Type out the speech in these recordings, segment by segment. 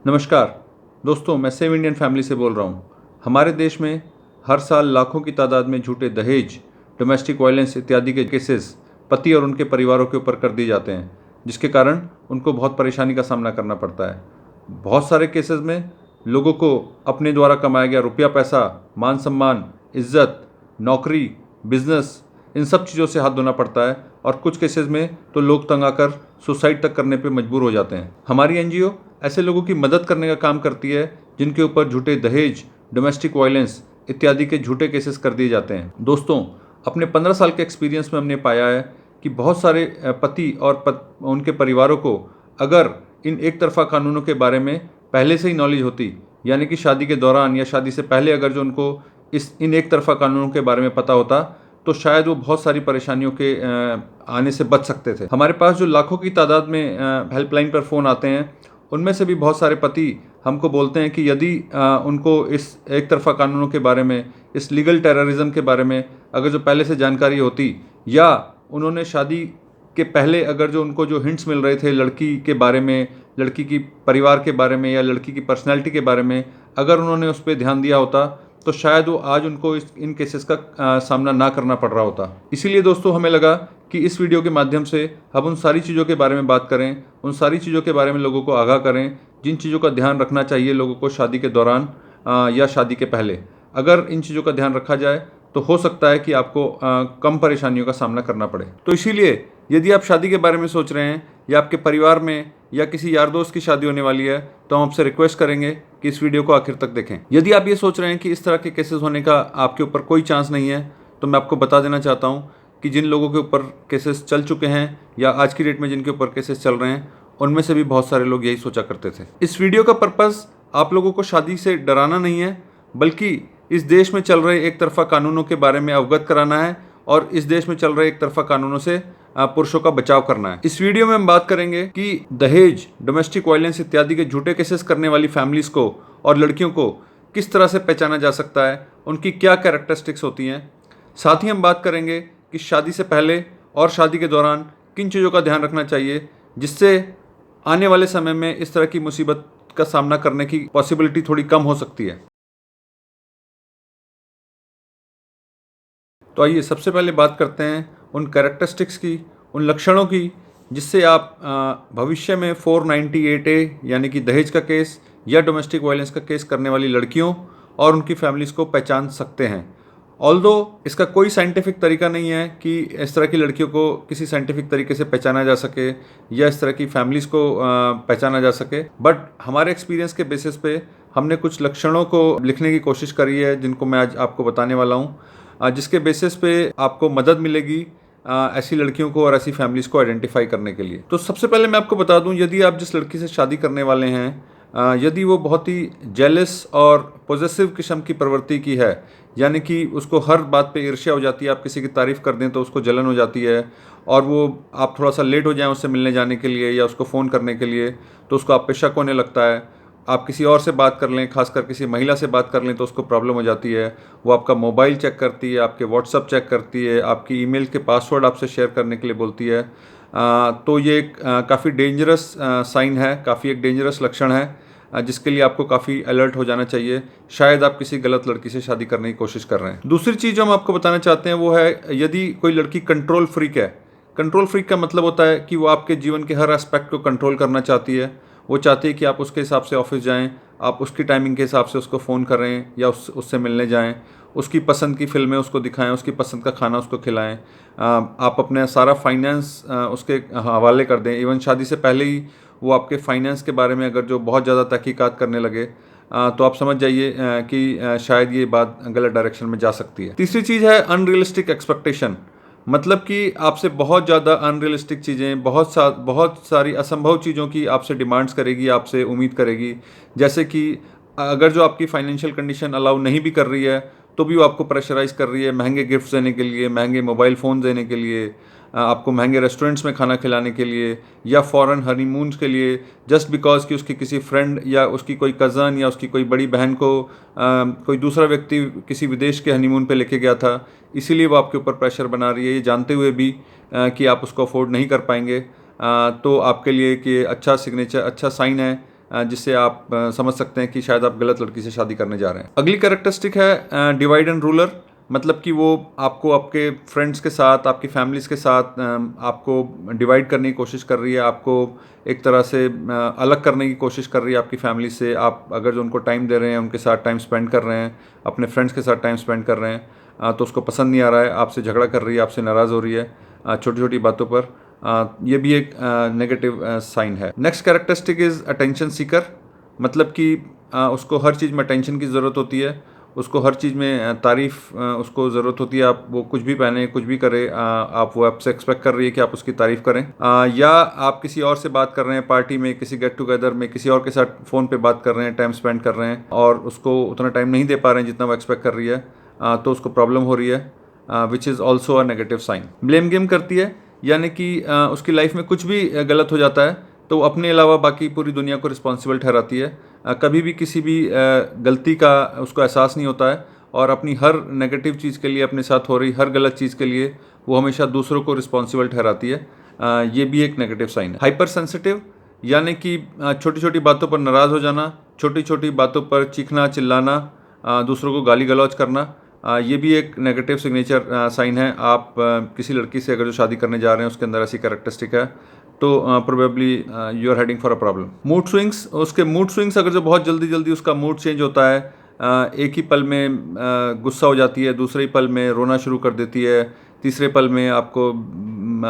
नमस्कार दोस्तों, मैं सेव इंडियन फैमिली से बोल रहा हूँ। हमारे देश में हर साल लाखों की तादाद में झूठे दहेज, डोमेस्टिक वायलेंस इत्यादि के केसेस पति और उनके परिवारों के ऊपर कर दिए जाते हैं, जिसके कारण उनको बहुत परेशानी का सामना करना पड़ता है। बहुत सारे केसेस में लोगों को अपने द्वारा कमाया गया रुपया पैसा, मान सम्मान, इज्जत, नौकरी, बिजनेस, इन सब चीज़ों से हाथ धोना पड़ता है और कुछ केसेस में तो लोग तंग आकर सुसाइड तक करने पे मजबूर हो जाते हैं। हमारी एनजीओ ऐसे लोगों की मदद करने का काम करती है जिनके ऊपर झूठे दहेज, डोमेस्टिक वायलेंस इत्यादि के झूठे केसेस कर दिए जाते हैं। दोस्तों, अपने 15 साल के एक्सपीरियंस में हमने पाया है कि बहुत सारे पति और उनके परिवारों को अगर इन एक तरफा कानूनों के बारे में पहले से ही नॉलेज होती, यानी कि शादी के दौरान या शादी से पहले अगर जो उनको इन एक तरफा कानूनों के बारे में पता होता, तो शायद वो बहुत सारी परेशानियों के आने से बच सकते थे। हमारे पास जो लाखों की तादाद में हेल्पलाइन पर फ़ोन आते हैं, उनमें से भी बहुत सारे पति हमको बोलते हैं कि यदि उनको इस एक तरफा कानूनों के बारे में, इस लीगल टेररिज्म के बारे में अगर जो पहले से जानकारी होती, या उन्होंने शादी के पहले अगर जो उनको जो हिंट्स मिल रहे थे लड़की के बारे में, लड़की की परिवार के बारे में या लड़की की पर्सनैलिटी के बारे में, अगर उन्होंने उस पर ध्यान दिया होता, तो शायद वो आज उनको इन केसेस का सामना ना करना पड़ रहा होता। इसीलिए दोस्तों, हमें लगा कि इस वीडियो के माध्यम से हम उन सारी चीज़ों के बारे में बात करें, उन सारी चीज़ों के बारे में लोगों को आगाह करें जिन चीज़ों का ध्यान रखना चाहिए लोगों को शादी के दौरान या शादी के पहले। अगर इन चीज़ों का ध्यान रखा जाए तो हो सकता है कि आपको कम परेशानियों का सामना करना पड़े। तो इसीलिए यदि आप शादी के बारे में सोच रहे हैं या आपके परिवार में या किसी यार दोस्त की शादी होने वाली है, तो हम आपसे रिक्वेस्ट करेंगे कि इस वीडियो को आखिर तक देखें। यदि आप ये सोच रहे हैं कि इस तरह के केसेस होने का आपके ऊपर कोई चांस नहीं है, तो मैं आपको बता देना चाहता हूँ कि जिन लोगों के ऊपर केसेस चल चुके हैं या आज की डेट में जिनके ऊपर केसेस चल रहे हैं, उनमें से भी बहुत सारे लोग यही सोचा करते थे। इस वीडियो का पर्पस आप लोगों को शादी से डराना नहीं है, बल्कि इस देश में चल रहे एक तरफा कानूनों के बारे में अवगत कराना है और इस देश में चल रहे एक तरफा कानूनों से पुरुषों का बचाव करना है। इस वीडियो में हम बात करेंगे कि दहेज, डोमेस्टिक वायलेंस इत्यादि के झूठे केसेस करने वाली फैमिलीज को और लड़कियों को किस तरह से पहचाना जा सकता है, उनकी क्या कैरेक्टरिस्टिक्स होती हैं। साथ ही हम बात करेंगे कि शादी से पहले और शादी के दौरान किन चीज़ों का ध्यान रखना चाहिए, जिससे आने वाले समय में इस तरह की मुसीबत का सामना करने की पॉसिबिलिटी थोड़ी कम हो सकती है। तो आइए सबसे पहले बात करते हैं उन कैरेक्टरिस्टिक्स की, उन लक्षणों की, जिससे आप भविष्य में 498A यानी कि दहेज का केस या डोमेस्टिक वायलेंस का केस करने वाली लड़कियों और उनकी फैमिलीज़ को पहचान सकते हैं। ऑल्दो इसका कोई साइंटिफिक तरीका नहीं है कि इस तरह की लड़कियों को किसी साइंटिफिक तरीके से पहचाना जा सके या इस तरह की फैमिलीज़ को पहचाना जा सके, बट हमारे एक्सपीरियंस के बेसिस पे हमने कुछ लक्षणों को लिखने की कोशिश करी है जिनको मैं आज आपको बताने वाला हूँ, जिसके बेसिस पे आपको मदद मिलेगी ऐसी लड़कियों को और ऐसी फैमिलीज़ को आइडेंटिफाई करने के लिए। तो सबसे पहले मैं आपको बता दूं, यदि आप जिस लड़की से शादी करने वाले हैं यदि वो बहुत ही जेलस और पॉजेसिव किस्म की प्रवृत्ति की है, यानी कि उसको हर बात पे ईर्ष्या हो जाती है, आप किसी की तारीफ़ कर दें तो उसको जलन हो जाती है, और वो आप थोड़ा सा लेट हो जाएं उससे मिलने जाने के लिए या उसको फ़ोन करने के लिए तो उसको आप पे शक होने लगता है, आप किसी और से बात कर लें, खासकर किसी महिला से बात कर लें तो उसको प्रॉब्लम हो जाती है, वो आपका मोबाइल चेक करती है, आपके व्हाट्सअप चेक करती है, आपकी ईमेल के पासवर्ड आपसे शेयर करने के लिए बोलती है, तो ये काफ़ी डेंजरस साइन है, काफ़ी एक डेंजरस लक्षण है जिसके लिए आपको काफ़ी अलर्ट हो जाना चाहिए। शायद आप किसी गलत लड़की से शादी करने की कोशिश कर रहे हैं। दूसरी चीज़ जो हम आपको बताना चाहते हैं वो है, यदि कोई लड़की कंट्रोल फ्रीक है। कंट्रोल फ्रीक का मतलब होता है कि वो आपके जीवन के हर एस्पेक्ट को कंट्रोल करना चाहती है। वो चाहती है कि आप उसके हिसाब से ऑफिस जाएं, आप उसकी टाइमिंग के हिसाब से उसको फ़ोन करें या उससे मिलने जाएं, उसकी पसंद की फिल्में उसको दिखाएं, उसकी पसंद का खाना उसको खिलाएं, आप अपने सारा फाइनेंस उसके हवाले कर दें। इवन शादी से पहले ही वो आपके फाइनेंस के बारे में अगर जो बहुत ज़्यादा तहकीकात करने लगे तो आप समझ जाइए कि शायद ये बात गलत डायरेक्शन में जा सकती है। तीसरी चीज़ है अनरियलिस्टिक एक्सपेक्टेशन, मतलब कि आपसे बहुत ज़्यादा अनरियलिस्टिक चीज़ें, बहुत सारी असंभव चीज़ों की आपसे डिमांड्स करेगी, आपसे उम्मीद करेगी। जैसे कि अगर जो आपकी फाइनेंशियल कंडीशन अलाउ नहीं भी कर रही है तो भी वो आपको प्रेशराइज़ कर रही है महंगे गिफ्ट्स देने के लिए, महंगे मोबाइल फ़ोन देने के लिए, आपको महंगे रेस्टोरेंट्स में खाना खिलाने के लिए या फ़ॉरेन हनीमून्स के लिए, जस्ट बिकॉज कि उसकी किसी फ्रेंड या उसकी कोई कज़न या उसकी कोई बड़ी बहन को कोई दूसरा व्यक्ति किसी विदेश के हनीमून पे लेके गया था, इसीलिए वो आपके ऊपर प्रेशर बना रही है, ये जानते हुए भी कि आप उसको अफोर्ड नहीं कर पाएंगे। तो आपके लिए कि अच्छा सिग्नेचर, अच्छा साइन है जिससे आप समझ सकते हैं कि शायद आप गलत लड़की से शादी करने जा रहे हैं। अगली कैरेक्टरिस्टिक है डिवाइड एंड रूलर, मतलब कि वो आपको आपके फ्रेंड्स के साथ, आपकी फैमिलीज़ के साथ आपको डिवाइड करने की कोशिश कर रही है, आपको एक तरह से अलग करने की कोशिश कर रही है आपकी फैमिली से। आप अगर जो उनको टाइम दे रहे हैं, उनके साथ टाइम स्पेंड कर रहे हैं, अपने फ्रेंड्स के साथ टाइम स्पेंड कर रहे हैं, तो उसको पसंद नहीं आ रहा है, आपसे झगड़ा कर रही है, आपसे नाराज़ हो रही है छोटी छोटी बातों पर। ये भी एक नेगेटिव साइन है। Next characteristic is attention seeker, मतलब कि उसको हर चीज़ में अटेंशन की ज़रूरत होती है, उसको हर चीज़ में तारीफ़ उसको ज़रूरत होती है। आप वो कुछ भी पहने, कुछ भी करे, आप वो आपसे एक्सपेक्ट कर रही है कि आप उसकी तारीफ़ करें। या आप किसी और से बात कर रहे हैं पार्टी में, किसी गेट टुगेदर में, किसी और के साथ फ़ोन पे बात कर रहे हैं, टाइम स्पेंड कर रहे हैं और उसको उतना टाइम नहीं दे पा रहे हैं जितना वो एक्सपेक्ट कर रही है, तो उसको प्रॉब्लम हो रही है, which is also a negative sign. Blame game करती है, यानी कि उसकी लाइफ में कुछ भी गलत हो जाता है तो वो अपने अलावा बाकी पूरी दुनिया को रिस्पॉन्सिबल ठहराती है। कभी भी किसी भी गलती का उसको एहसास नहीं होता है और अपनी हर नेगेटिव चीज़ के लिए, अपने साथ हो रही हर गलत चीज़ के लिए वो हमेशा दूसरों को रिस्पॉन्सिबल ठहराती है। ये भी एक नेगेटिव साइन है। हाइपर सेंसिटिव, यानी कि छोटी छोटी बातों पर नाराज़ हो जाना, छोटी छोटी बातों पर चीखना चिल्लाना, दूसरों को गाली गलौज करना, ये भी एक नेगेटिव सिग्नेचर साइन है। आप किसी लड़की से अगर जो शादी करने जा रहे हैं उसके अंदर ऐसी कैरेक्टरिस्टिक है तो probably you are heading for a problem. Mood swings, उसके मूड स्विंग्स अगर जो बहुत जल्दी जल्दी उसका मूड चेंज होता है, एक ही पल में गुस्सा हो जाती है, दूसरे ही पल में रोना शुरू कर देती है, तीसरे पल में आपको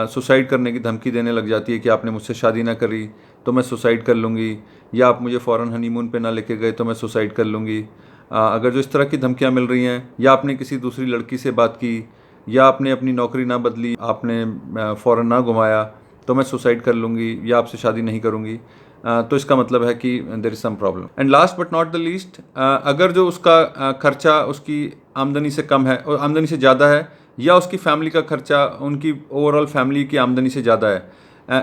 सुसाइड करने की धमकी देने लग जाती है कि आपने मुझसे शादी ना करी तो मैं सुसाइड कर लूँगी, या आप मुझे फ़ौरन हनीमून पे ना लेके गए तो मैं सुसाइड कर लूँगी। अगर जो इस तरह की धमकियाँ मिल रही हैं, या आपने किसी दूसरी लड़की से बात की, या आपने अपनी नौकरी ना बदली, आपने फ़ौरन ना घुमाया तो मैं सुसाइड कर लूँगी या आपसे शादी नहीं करूँगी, तो इसका मतलब है कि there is some problem. And last but not the least, अगर जो उसका खर्चा उसकी आमदनी से कम है और आमदनी से ज़्यादा है, या उसकी फैमिली का खर्चा उनकी ओवरऑल फैमिली की आमदनी से ज़्यादा है,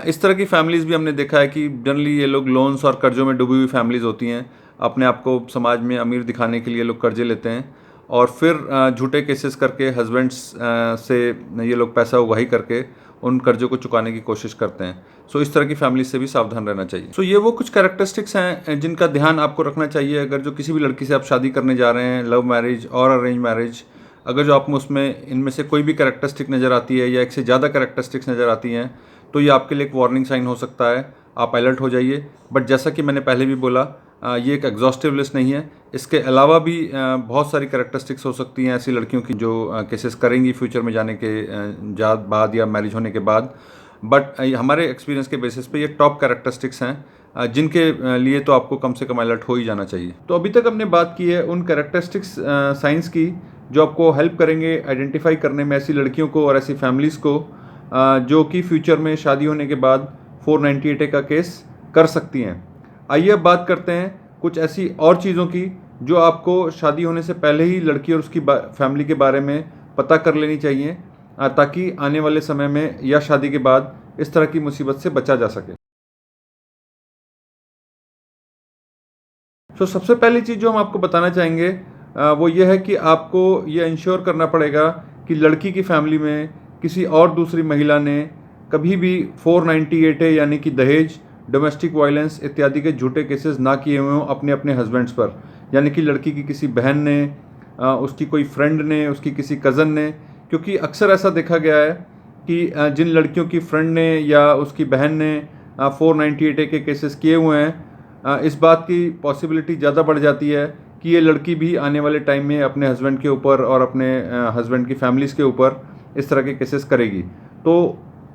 इस तरह की फैमिलीज़ भी हमने देखा है कि जनरली ये लोग लोन्स और कर्ज़ों में डूबी हुई फैमिलीज़ होती हैं। अपने आप को समाज में अमीर दिखाने के लिए लोग कर्जे लेते हैं और फिर झूठे केसेस करके हस्बैंड्स से ये लोग पैसा उगाही करके उन कर्जों को चुकाने की कोशिश करते हैं। सो इस तरह की फैमिली से भी सावधान रहना चाहिए। सो ये वो कुछ कैरेक्टरिस्टिक्स हैं जिनका ध्यान आपको रखना चाहिए अगर जो किसी भी लड़की से आप शादी करने जा रहे हैं, लव मैरिज और अरेंज मैरिज। अगर जो आप में उसमें इनमें से कोई भी कैरेक्टरिस्टिक नज़र आती है या एक से ज़्यादा कैरेक्टरिस्टिक्स नज़र आती हैं तो ये आपके लिए एक वार्निंग साइन हो सकता है, आप अलर्ट हो जाइए। बट जैसा कि मैंने पहले भी बोला, ये एक एग्जॉस्टिव लिस्ट नहीं है। इसके अलावा भी बहुत सारी कैरेक्टरिस्टिक्स हो सकती हैं ऐसी लड़कियों की जो केसेस करेंगी फ्यूचर में जाने के बाद या मैरिज होने के बाद। बट हमारे एक्सपीरियंस के बेसिस पे ये टॉप कैरेक्टरिस्टिक्स हैं जिनके लिए तो आपको कम से कम अलर्ट हो ही जाना चाहिए। तो अभी तक हमने बात की है उन कैरेक्टरिस्टिक्स साइंस की जो आपको हेल्प करेंगे आइडेंटिफाई करने में ऐसी लड़कियों को और ऐसी फैमिलीज़ को जो कि फ्यूचर में शादी होने के बाद 498A का केस कर सकती हैं। आइए अब बात करते हैं कुछ ऐसी और चीज़ों की जो आपको शादी होने से पहले ही लड़की और उसकी फैमिली के बारे में पता कर लेनी चाहिए, ताकि आने वाले समय में या शादी के बाद इस तरह की मुसीबत से बचा जा सके। तो सबसे पहली चीज़ जो हम आपको बताना चाहेंगे वो ये है कि आपको ये इंश्योर करना पड़ेगा कि लड़की की फैमिली में किसी और दूसरी महिला ने कभी भी 498A यानी कि दहेज, डोमेस्टिक वायलेंस इत्यादि के झूठे केसेस ना किए हुए हों अपने अपने हस्बैंड्स पर। यानी कि लड़की की किसी बहन ने, उसकी कोई फ्रेंड ने, उसकी किसी कज़न ने। क्योंकि अक्सर ऐसा देखा गया है कि जिन लड़कियों की फ्रेंड ने या उसकी बहन ने 498A के केसेस किए हुए हैं, इस बात की पॉसिबिलिटी ज़्यादा बढ़ जाती है कि ये लड़की भी आने वाले टाइम में अपने हस्बैंड के ऊपर और अपने हस्बैंड की फैमिलीज़ के ऊपर इस तरह के केसेस करेगी। तो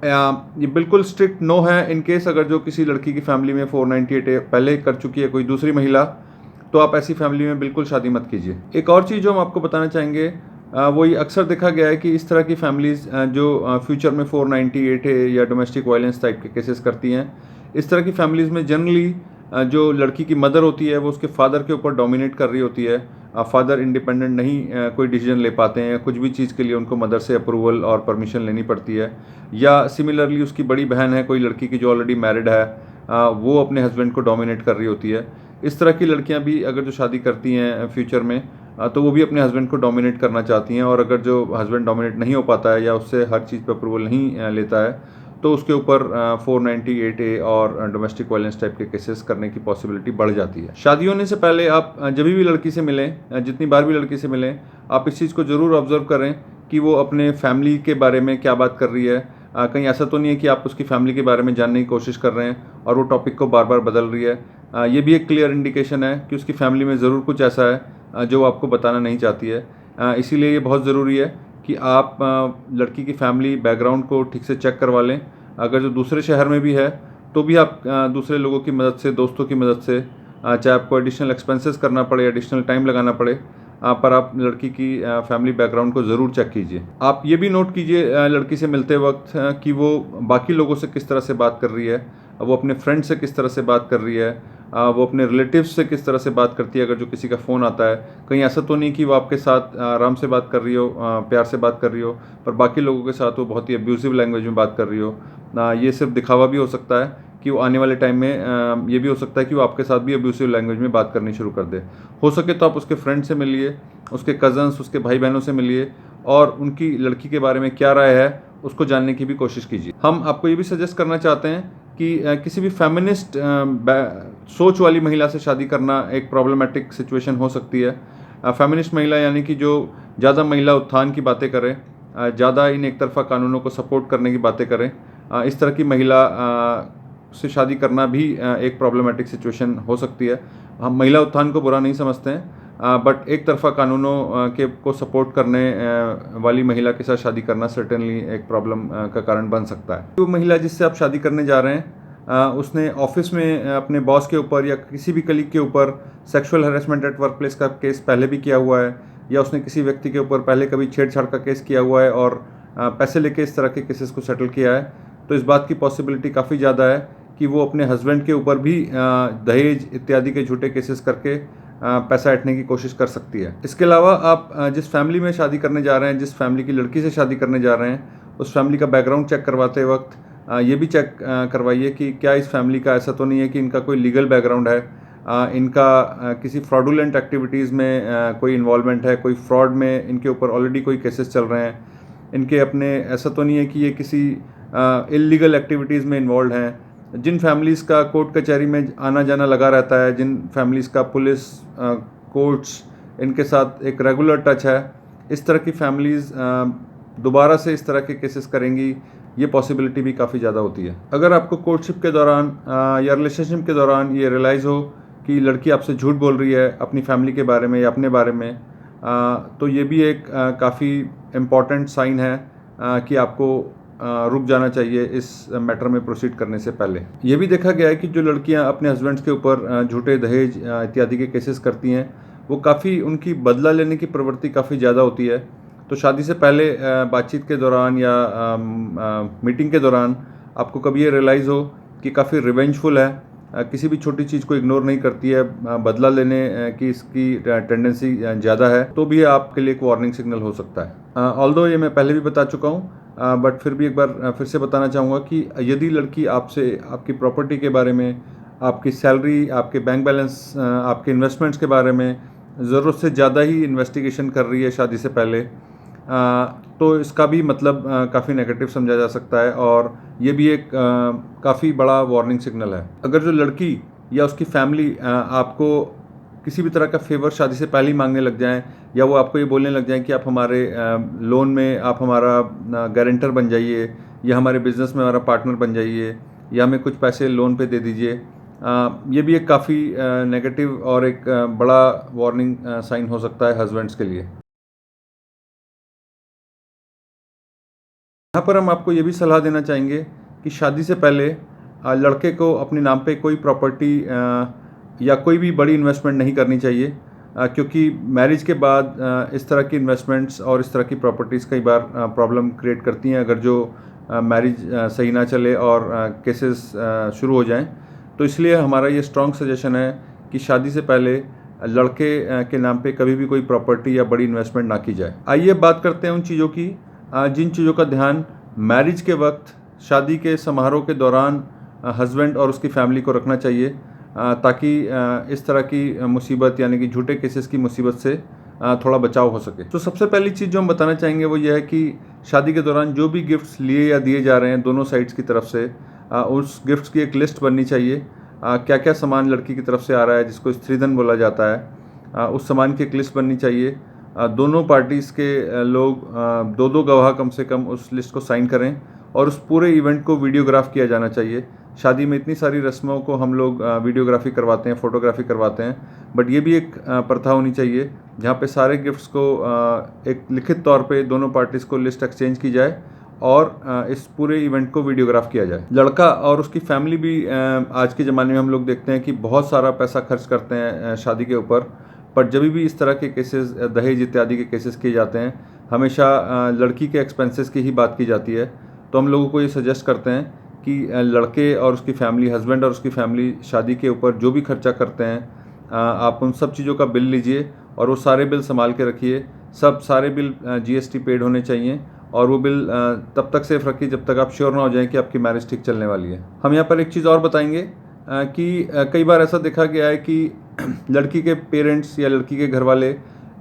ये बिल्कुल स्ट्रिक्ट नो है इन केस अगर जो किसी लड़की की फैमिली में 498A पहले कर चुकी है कोई दूसरी महिला, तो आप ऐसी फैमिली में बिल्कुल शादी मत कीजिए। एक और चीज़ जो हम आपको बताना चाहेंगे वो ये अक्सर देखा गया है कि इस तरह की फैमिलीज़ जो फ्यूचर में 498A या डोमेस्टिक वायलेंस टाइप के केसेस करती हैं, इस तरह की फैमिलीज़ में जनरली जो लड़की की मदर होती है वो उसके फादर के ऊपर डोमिनेट कर रही होती है। फादर इंडिपेंडेंट नहीं कोई डिसीजन ले पाते हैं, कुछ भी चीज़ के लिए उनको मदर से अप्रूवल और परमिशन लेनी पड़ती है। या सिमिलरली उसकी बड़ी बहन है कोई लड़की की जो ऑलरेडी मैरिड है, वो अपने हस्बैंड को डोमिनेट कर रही होती है। इस तरह की लड़कियां भी अगर जो शादी करती हैं फ्यूचर में, तो वो भी अपने हस्बैंड को डोमिनेट करना चाहती हैं। और अगर जो हस्बैंड डोमिनेट नहीं हो पाता है या उससे हर चीज़ पर अप्रूवल नहीं लेता है, तो उसके ऊपर 498A और डोमेस्टिक वायलेंस टाइप के केसेस करने की पॉसिबिलिटी बढ़ जाती है। शादी होने से पहले आप जब भी लड़की से मिलें, जितनी बार भी लड़की से मिलें, आप इस चीज़ को ज़रूर ऑब्जर्व करें कि वो अपने फैमिली के बारे में क्या बात कर रही है। कहीं ऐसा तो नहीं है कि आप उसकी फैमिली के बारे में जानने की कोशिश कर रहे हैं और वो टॉपिक को बार बार बदल रही है। ये भी एक क्लियर इंडिकेशन है कि उसकी फैमिली में ज़रूर कुछ ऐसा है जो आपको बताना नहीं चाहती है। इसीलिए ये बहुत ज़रूरी है कि आप लड़की की फैमिली बैकग्राउंड को ठीक से चेक करवा लें। अगर जो दूसरे शहर में भी है तो भी आप दूसरे लोगों की मदद से, दोस्तों की मदद से, चाहे आपको एडिशनल एक्सपेंसेस करना पड़े, एडिशनल टाइम लगाना पड़े, पर आप लड़की की फैमिली बैकग्राउंड को ज़रूर चेक कीजिए। आप ये भी नोट कीजिए लड़की से मिलते वक्त कि वो बाकी लोगों से किस तरह से बात कर रही है, वो अपने फ्रेंड से किस तरह से बात कर रही है, वो अपने रिलेटिव्स से किस तरह से बात करती है। अगर जो किसी का फ़ोन आता है, कहीं ऐसा तो नहीं कि वो आपके साथ आराम से बात कर रही हो, प्यार से बात कर रही हो, पर बाकी लोगों के साथ वो बहुत ही अब्यूसिव लैंग्वेज में बात कर रही हो। ये सिर्फ दिखावा भी हो सकता है कि वो आने वाले टाइम में ये भी हो सकता है कि वो आपके साथ भी अब्यूसिव लैंग्वेज में बात करनी शुरू कर दे। हो सके तो आप उसके फ्रेंड से मिलिए, उसके कज़न्स, उसके भाई बहनों से मिलिए और उनकी लड़की के बारे में क्या राय है उसको जानने की भी कोशिश कीजिए। हम आपको ये भी सजेस्ट करना चाहते हैं कि किसी भी फेमिनिस्ट सोच वाली महिला से शादी करना एक प्रॉब्लमेटिक सिचुएशन हो सकती है। फेमिनिस्ट महिला यानी कि जो ज़्यादा महिला उत्थान की बातें करे, ज़्यादा इन एक तरफा कानूनों को सपोर्ट करने की बातें करें, इस तरह की महिला से शादी करना भी एक प्रॉब्लमेटिक सिचुएशन हो सकती है। हम महिला उत्थान को बुरा नहीं समझते हैं, बट एक तरफा कानूनों के को सपोर्ट करने वाली महिला के साथ शादी करना सर्टेनली एक प्रॉब्लम का कारण बन सकता है। वो महिला जिससे आप शादी करने जा रहे हैं, उसने ऑफिस में अपने बॉस के ऊपर या किसी भी कलीग के ऊपर sexual harassment at work place का केस पहले भी किया हुआ है, या उसने किसी व्यक्ति के ऊपर पहले कभी छेड़छाड़ का केस किया हुआ है और पैसे लेके इस तरह के केसेस को सेटल किया है, तो इस बात की पॉसिबिलिटी काफ़ी ज़्यादा है कि वो अपने हस्बैंड के ऊपर भी दहेज इत्यादि के झूठे केसेस करके पैसा ऐंठने की कोशिश कर सकती है। इसके अलावा आप जिस फैमिली में शादी करने जा रहे हैं, जिस फैमिली की लड़की से शादी करने जा रहे हैं, उस फैमिली का बैकग्राउंड चेक करवाते वक्त ये भी चेक करवाइए कि क्या इस फैमिली का ऐसा तो नहीं है कि इनका कोई लीगल बैकग्राउंड है, इनका किसी फ्रॉडुलेंट एक्टिविटीज़ में कोई इन्वॉल्वमेंट है, कोई फ्रॉड में इनके ऊपर ऑलरेडी कोई केसेस चल रहे हैं, इनके अपने ऐसा तो नहीं है कि ये किसी इल्लीगल एक्टिविटीज़ में इन्वॉल्व हैं। जिन फैमिलीज़ का कोर्ट कचहरी में आना जाना लगा रहता है, जिन फैमिलीज़ का पुलिस, कोर्ट्स, इनके साथ एक रेगुलर टच है, इस तरह की फैमिलीज़ दोबारा से इस तरह के केसेस करेंगी, ये पॉसिबिलिटी भी काफ़ी ज़्यादा होती है। अगर आपको कोर्टशिप के दौरान या रिलेशनशिप के दौरान ये रियलाइज़ हो कि लड़की आपसे झूठ बोल रही है अपनी फैमिली के बारे में या अपने बारे में, तो ये भी एक काफ़ी इम्पॉर्टेंट साइन है कि आपको रुक जाना चाहिए इस मैटर में प्रोसीड करने से पहले। ये भी देखा गया है कि जो लड़कियां अपने हस्बैंड्स के ऊपर झूठे दहेज इत्यादि के केसेस करती हैं, वो काफ़ी उनकी बदला लेने की प्रवृत्ति काफ़ी ज़्यादा होती है। तो शादी से पहले बातचीत के दौरान या मीटिंग के दौरान आपको कभी ये रियलाइज़ हो कि काफ़ी रिवेंजफुल है, किसी भी छोटी चीज़ को इग्नोर नहीं करती है, बदला लेने की इसकी टेंडेंसी ज़्यादा है, तो भी आपके लिए एक वार्निंग सिग्नल हो सकता है। ऑल्दो ये मैं पहले भी बता चुका हूँ, बट फिर भी एक बार फिर से बताना चाहूँगा कि यदि लड़की आपसे आपकी प्रॉपर्टी के बारे में, आपकी सैलरी, आपके बैंक बैलेंस, आपके इन्वेस्टमेंट्स के बारे में ज़रूरत से ज़्यादा ही इन्वेस्टिगेशन कर रही है शादी से पहले, तो इसका भी मतलब काफ़ी नेगेटिव समझा जा सकता है और ये भी एक काफ़ी बड़ा वार्निंग सिग्नल है। अगर जो लड़की या उसकी फैमिली आपको किसी भी तरह का फेवर शादी से पहले ही मांगने लग जाएं, या वो आपको ये बोलने लग जाएं कि आप हमारे लोन में आप हमारा गारंटर बन जाइए, या हमारे बिज़नेस में हमारा पार्टनर बन जाइए, या हमें कुछ पैसे लोन पे दे दीजिए, ये भी एक काफ़ी नेगेटिव और एक बड़ा वार्निंग साइन हो सकता है हस्बैंड्स के लिए। यहाँ पर हम आपको ये भी सलाह देना चाहेंगे कि शादी से पहले लड़के को अपने नाम पे कोई प्रॉपर्टी या कोई भी बड़ी इन्वेस्टमेंट नहीं करनी चाहिए, क्योंकि मैरिज के बाद इस तरह की इन्वेस्टमेंट्स और इस तरह की प्रॉपर्टीज़ कई बार प्रॉब्लम क्रिएट करती हैं अगर जो मैरिज सही ना चले और केसेस शुरू हो जाएं। तो इसलिए हमारा ये स्ट्रॉन्ग सजेशन है कि शादी से पहले लड़के के नाम पे कभी भी कोई प्रॉपर्टी या बड़ी इन्वेस्टमेंट ना की जाए। आइए बात करते हैं उन चीज़ों की जिन चीज़ों का ध्यान मैरिज के वक्त, शादी के समारोह के दौरान हस्बैंड और उसकी फैमिली को रखना चाहिए, ताकि इस तरह की मुसीबत यानी कि झूठे केसेस की मुसीबत से थोड़ा बचाव हो सके। तो सबसे पहली चीज़ जो हम बताना चाहेंगे वो ये है कि शादी के दौरान जो भी गिफ्ट्स लिए या दिए जा रहे हैं दोनों साइड्स की तरफ से, उस गिफ्ट्स की एक लिस्ट बननी चाहिए। क्या क्या सामान लड़की की तरफ से आ रहा है जिसको स्त्रीधन बोला जाता है, उस सामान की एक लिस्ट बननी चाहिए। दोनों पार्टीज़ के लोग दो दो गवाह कम से कम उस लिस्ट को साइन करें और उस पूरे इवेंट को वीडियोग्राफ किया जाना चाहिए। शादी में इतनी सारी रस्मों को हम लोग वीडियोग्राफी करवाते हैं, फ़ोटोग्राफी करवाते हैं, बट ये भी एक प्रथा होनी चाहिए जहाँ पे सारे गिफ्ट्स को एक लिखित तौर पे दोनों पार्टीज़ को लिस्ट एक्सचेंज की जाए और इस पूरे इवेंट को वीडियोग्राफ किया जाए। लड़का और उसकी फैमिली भी आज के ज़माने में हम लोग देखते हैं कि बहुत सारा पैसा खर्च करते हैं शादी के ऊपर, पर जब भी इस तरह के केसेस, दहेज इत्यादि के केसेस किए जाते हैं, हमेशा लड़की के एक्सपेंसेस की ही बात की जाती है। तो हम लोगों को ये सजेस्ट करते हैं कि लड़के और उसकी फैमिली, हस्बैंड और उसकी फैमिली शादी के ऊपर जो भी खर्चा करते हैं, आप उन सब चीज़ों का बिल लीजिए और वो सारे बिल संभाल के रखिए। सारे बिल GST पेड होने चाहिए और वो बिल तब तक सेफ रखिए जब तक आप श्योर ना हो जाएं कि आपकी मैरिज ठीक चलने वाली है। हम यहाँ पर एक चीज़ और बताएंगे कि कई बार ऐसा देखा गया है कि लड़की के पेरेंट्स या लड़की के घर वाले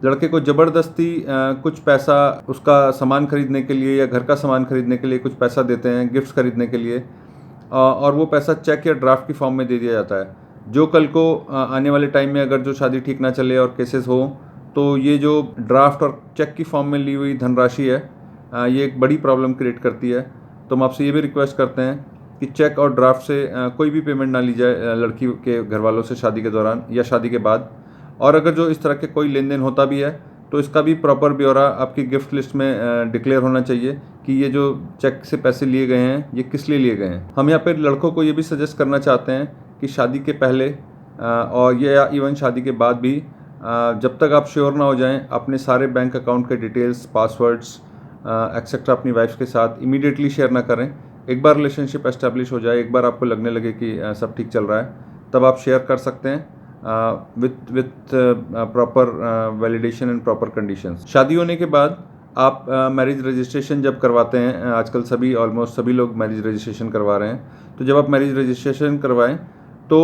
लड़के को ज़बरदस्ती कुछ पैसा उसका सामान खरीदने के लिए या घर का सामान खरीदने के लिए कुछ पैसा देते हैं, गिफ्ट्स खरीदने के लिए, और वो पैसा चेक या ड्राफ्ट की फॉर्म में दे दिया जाता है, जो कल को आने वाले टाइम में अगर जो शादी ठीक ना चले और केसेस हो तो ये जो ड्राफ्ट और चेक की फॉर्म में ली हुई धनराशि है, ये एक बड़ी प्रॉब्लम क्रिएट करती है। तो हम आपसे ये भी रिक्वेस्ट करते हैं कि चेक और ड्राफ्ट से कोई भी पेमेंट ना ली जाए लड़की के घर वालों से शादी के दौरान या शादी के बाद। और अगर जो इस तरह के कोई लेन देन होता भी है तो इसका भी प्रॉपर ब्यौरा आपकी गिफ्ट लिस्ट में डिक्लेयर होना चाहिए कि ये जो चेक से पैसे लिए गए हैं ये किस लिए लिए गए हैं। हम यहाँ पर लड़कों को ये भी सजेस्ट करना चाहते हैं कि शादी के पहले और ये या इवन शादी के बाद भी जब तक आप श्योर ना हो जाएं, अपने सारे बैंक अकाउंट के डिटेल्स, पासवर्ड्स एक्सेट्रा अपनी वाइफ के साथ इमीडिएटली शेयर ना करें। एक बार रिलेशनशिप एस्टेब्लिश हो जाए, एक बार आपको लगने लगे कि सब ठीक चल रहा है, तब आप शेयर कर सकते हैं with proper validation and proper conditions. शादी होने के बाद आप मैरिज रजिस्ट्रेशन जब करवाते हैं, आजकल ऑलमोस्ट सभी लोग मैरिज रजिस्ट्रेशन करवा रहे हैं, तो जब आप मैरिज रजिस्ट्रेशन करवाएं तो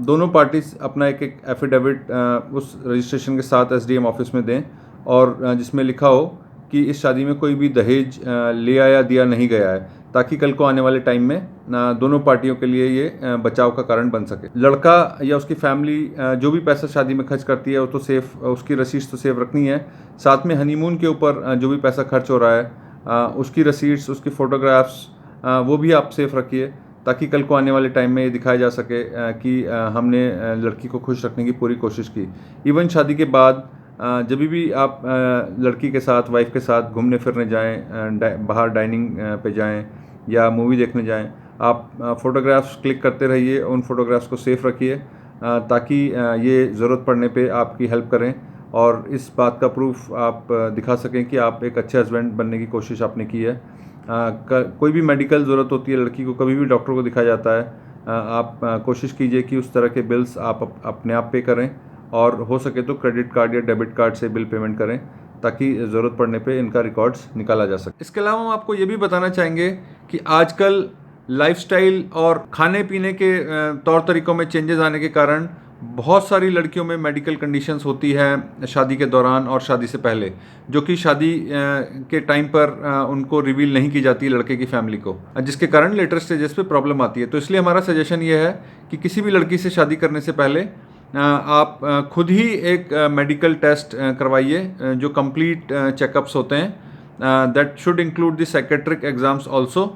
दोनों पार्टीज अपना एक एफिडेविट उस रजिस्ट्रेशन के साथ SDM ऑफिस में दें और जिसमें लिखा हो कि इस शादी में कोई भी दहेज लिया या दिया नहीं गया है, ताकि कल को आने वाले टाइम में दोनों पार्टियों के लिए ये बचाव का कारण बन सके। लड़का या उसकी फैमिली जो भी पैसा शादी में खर्च करती है वो तो सेफ, उसकी रसीट्स तो सेफ रखनी है। साथ में हनीमून के ऊपर जो भी पैसा खर्च हो रहा है उसकी रसीट्स, उसकी फ़ोटोग्राफ्स, वो भी आप सेफ रखिए, ताकि कल को आने वाले टाइम में ये दिखाया जा सके कि हमने लड़की को खुश रखने की पूरी कोशिश की। इवन शादी के बाद जब भी आप लड़की के साथ, वाइफ के साथ घूमने फिरने जाएं, बाहर डाइनिंग पे जाएं या मूवी देखने जाएं, आप फ़ोटोग्राफ्स क्लिक करते रहिए, उन फ़ोटोग्राफ्स को सेफ रखिए ताकि ये ज़रूरत पड़ने पे आपकी हेल्प करें और इस बात का प्रूफ आप दिखा सकें कि आप एक अच्छे हस्बैंड बनने की कोशिश आपने की है। कोई भी मेडिकल ज़रूरत होती है लड़की को, कभी भी डॉक्टर को दिखाया जाता है, आप कोशिश कीजिए कि उस तरह के बिल्स आप अपने आप पे करें और हो सके तो क्रेडिट कार्ड या डेबिट कार्ड से बिल पेमेंट करें, ताकि ज़रूरत पड़ने पे इनका रिकॉर्ड्स निकाला जा सके। इसके अलावा हम आपको ये भी बताना चाहेंगे कि आजकल लाइफस्टाइल और खाने पीने के तौर तरीक़ों में चेंजेस आने के कारण बहुत सारी लड़कियों में मेडिकल कंडीशंस होती है शादी के दौरान और शादी से पहले, जो कि शादी के टाइम पर उनको रिवील नहीं की जाती लड़के की फैमिली को, जिसके कारण लेटर स्टेजेस पे प्रॉब्लम आती है। तो इसलिए हमारा सजेशन ये है कि किसी भी लड़की से शादी करने से पहले आप खुद ही एक मेडिकल टेस्ट करवाइए, जो कंप्लीट चेकअप्स होते हैं, that should include the psychiatric exams also,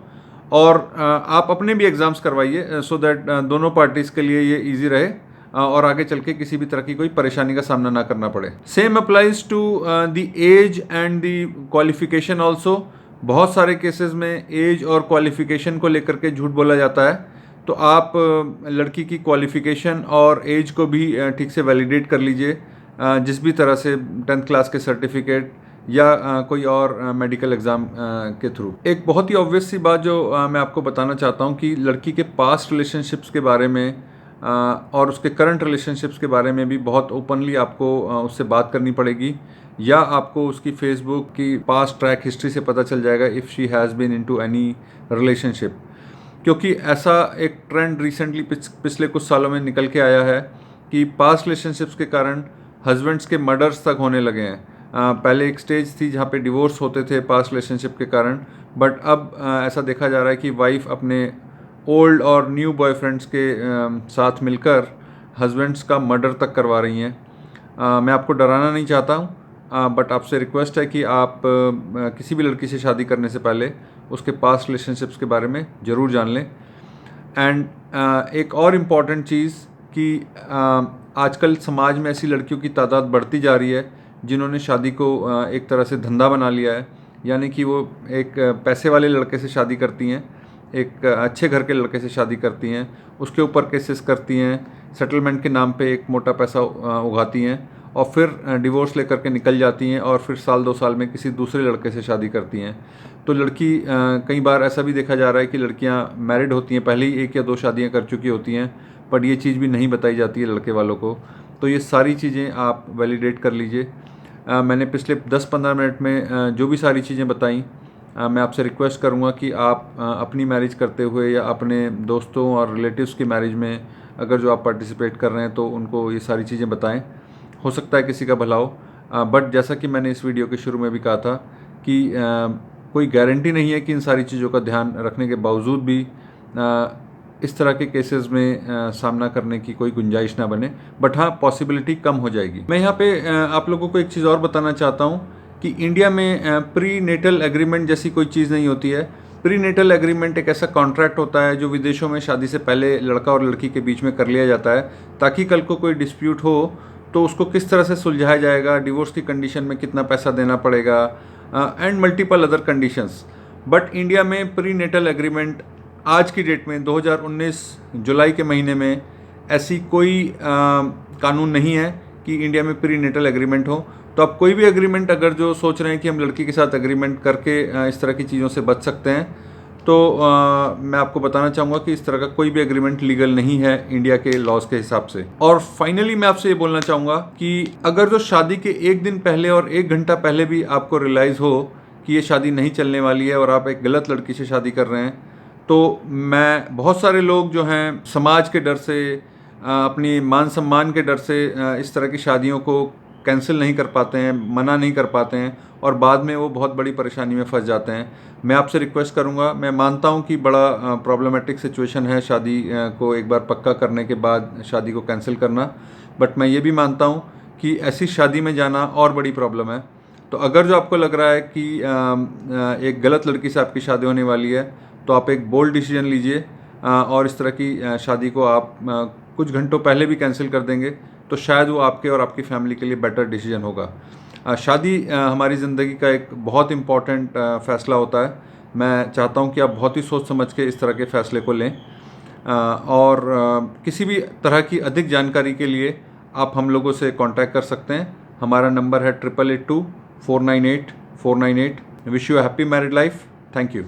और आप अपने भी एग्ज़ाम्स करवाइए सो दैट दोनों पार्टीज़ के लिए ये ईजी रहे और आगे चल के किसी भी तरह की कोई परेशानी का सामना ना करना पड़े। Same applies to the age and the qualification also. बहुत सारे केसेस में एज और क्वालिफिकेशन को लेकर के झूठ बोला जाता है, तो आप लड़की की क्वालिफिकेशन और एज को भी ठीक से वैलिडेट कर लीजिए, जिस भी तरह से 10th क्लास के सर्टिफिकेट या कोई और मेडिकल एग्ज़ाम के थ्रू। एक बहुत ही ऑब्वियस सी बात जो मैं आपको बताना चाहता हूँ कि लड़की के पास्ट रिलेशनशिप्स के बारे में और उसके करंट रिलेशनशिप्स के बारे में भी बहुत ओपनली आपको उससे बात करनी पड़ेगी, या आपको उसकी फेसबुक की पास्ट ट्रैक हिस्ट्री से पता चल जाएगा if she has been into any relationship. क्योंकि ऐसा एक ट्रेंड रिसेंटली पिछले कुछ सालों में निकल के आया है कि पास्ट रिलेशनशिप्स के कारण हस्बैंड्स के मर्डर्स तक होने लगे हैं। पहले एक स्टेज थी जहाँ पे डिवोर्स होते थे पास्ट रिलेशनशिप के कारण, बट अब ऐसा देखा जा रहा है कि वाइफ अपने ओल्ड और न्यू बॉयफ्रेंड्स के साथ मिलकर हस्बैंड्स का मर्डर तक करवा रही हैं। मैं आपको डराना नहीं चाहता हूँ, बट आपसे रिक्वेस्ट है कि आप किसी भी लड़की से शादी करने से पहले उसके पास्ट रिलेशनशिप्स के बारे में ज़रूर जान लें। एंड एक और इम्पॉर्टेंट चीज़ कि आजकल समाज में ऐसी लड़कियों की तादाद बढ़ती जा रही है जिन्होंने शादी को एक तरह से धंधा बना लिया है, यानी कि वो एक पैसे वाले लड़के से शादी करती हैं, एक अच्छे घर के लड़के से शादी करती हैं, उसके ऊपर केसेस करती हैं, सेटलमेंट के नाम पे एक मोटा पैसा उगाती हैं और फिर डिवोर्स लेकर के निकल जाती हैं और फिर साल 2 साल में किसी दूसरे लड़के से शादी करती हैं। तो लड़की कई बार ऐसा भी देखा जा रहा है कि लड़कियां मैरिड होती हैं, पहले ही 1 या 2 शादियां कर चुकी होती हैं, पर ये चीज़ भी नहीं बताई जाती है लड़के वालों को। तो ये सारी चीज़ें आप वैलिडेट कर लीजिए। मैंने पिछले 10-15 मिनट में जो भी सारी चीज़ें बताई, मैं आपसे रिक्वेस्ट करूँगा कि आप अपनी मैरिज करते हुए या अपने दोस्तों और रिलेटिव्स की मैरिज में अगर जो आप पार्टिसिपेट कर रहे हैं तो उनको ये सारी चीज़ें बताएं, हो सकता है किसी का भला हो। बट जैसा कि मैंने इस वीडियो के शुरू में भी कहा था कि कोई गारंटी नहीं है कि इन सारी चीज़ों का ध्यान रखने के बावजूद भी इस तरह के केसेस में सामना करने की कोई गुंजाइश ना बने, बट हाँ पॉसिबिलिटी कम हो जाएगी। मैं यहाँ पे आप लोगों को एक चीज़ और बताना चाहता हूँ कि इंडिया में प्री नेटल एग्रीमेंट जैसी कोई चीज़ नहीं होती है। प्री नेटल एग्रीमेंट एक ऐसा कॉन्ट्रैक्ट होता है जो विदेशों में शादी से पहले लड़का और लड़की के बीच में कर लिया जाता है, ताकि कल को कोई डिस्प्यूट हो तो उसको किस तरह से सुलझाया जाएगा, डिवोर्स की कंडीशन में कितना पैसा देना पड़ेगा and multiple other conditions. But India में प्री नेटल एग्रीमेंट आज की डेट में 2019 जुलाई के महीने में ऐसी कोई कानून नहीं है कि इंडिया में प्री नेटल एग्रीमेंट हो। तो आप कोई भी एग्रीमेंट अगर जो सोच रहे हैं कि हम लड़की के साथ एग्रीमेंट करके इस तरह की चीज़ों से बच सकते हैं, तो मैं आपको बताना चाहूँगा कि इस तरह का कोई भी एग्रीमेंट लीगल नहीं है इंडिया के लॉज के हिसाब से। और फाइनली मैं आपसे ये बोलना चाहूँगा कि अगर जो शादी के 1 दिन पहले और 1 घंटा पहले भी आपको रियलाइज़ हो कि ये शादी नहीं चलने वाली है और आप एक गलत लड़की से शादी कर रहे हैं, तो मैं बहुत सारे लोग जो हैं समाज के डर से, अपनी मान सम्मान के डर से इस तरह की शादियों को कैंसिल नहीं कर पाते हैं, मना नहीं कर पाते हैं और बाद में वो बहुत बड़ी परेशानी में फंस जाते हैं। मैं आपसे रिक्वेस्ट करूंगा, मैं मानता हूं कि बड़ा प्रॉब्लमेटिक सिचुएशन है शादी को एक बार पक्का करने के बाद शादी को कैंसिल करना, बट मैं ये भी मानता हूं कि ऐसी शादी में जाना और बड़ी प्रॉब्लम है। तो अगर जो आपको लग रहा है कि एक गलत लड़की से आपकी शादी होने वाली है, तो आप एक बोल्ड डिसीजन लीजिए और इस तरह की शादी को आप कुछ घंटों पहले भी कैंसिल कर देंगे तो शायद वो आपके और आपकी फैमिली के लिए बेटर डिसीजन होगा। शादी हमारी ज़िंदगी का एक बहुत इम्पॉर्टेंट फ़ैसला होता है। मैं चाहता हूँ कि आप बहुत ही सोच समझ के इस तरह के फ़ैसले को लें और किसी भी तरह की अधिक जानकारी के लिए आप हम लोगों से कांटेक्ट कर सकते हैं। हमारा नंबर है 8882 498 498। Wish you happy married life. Thank you.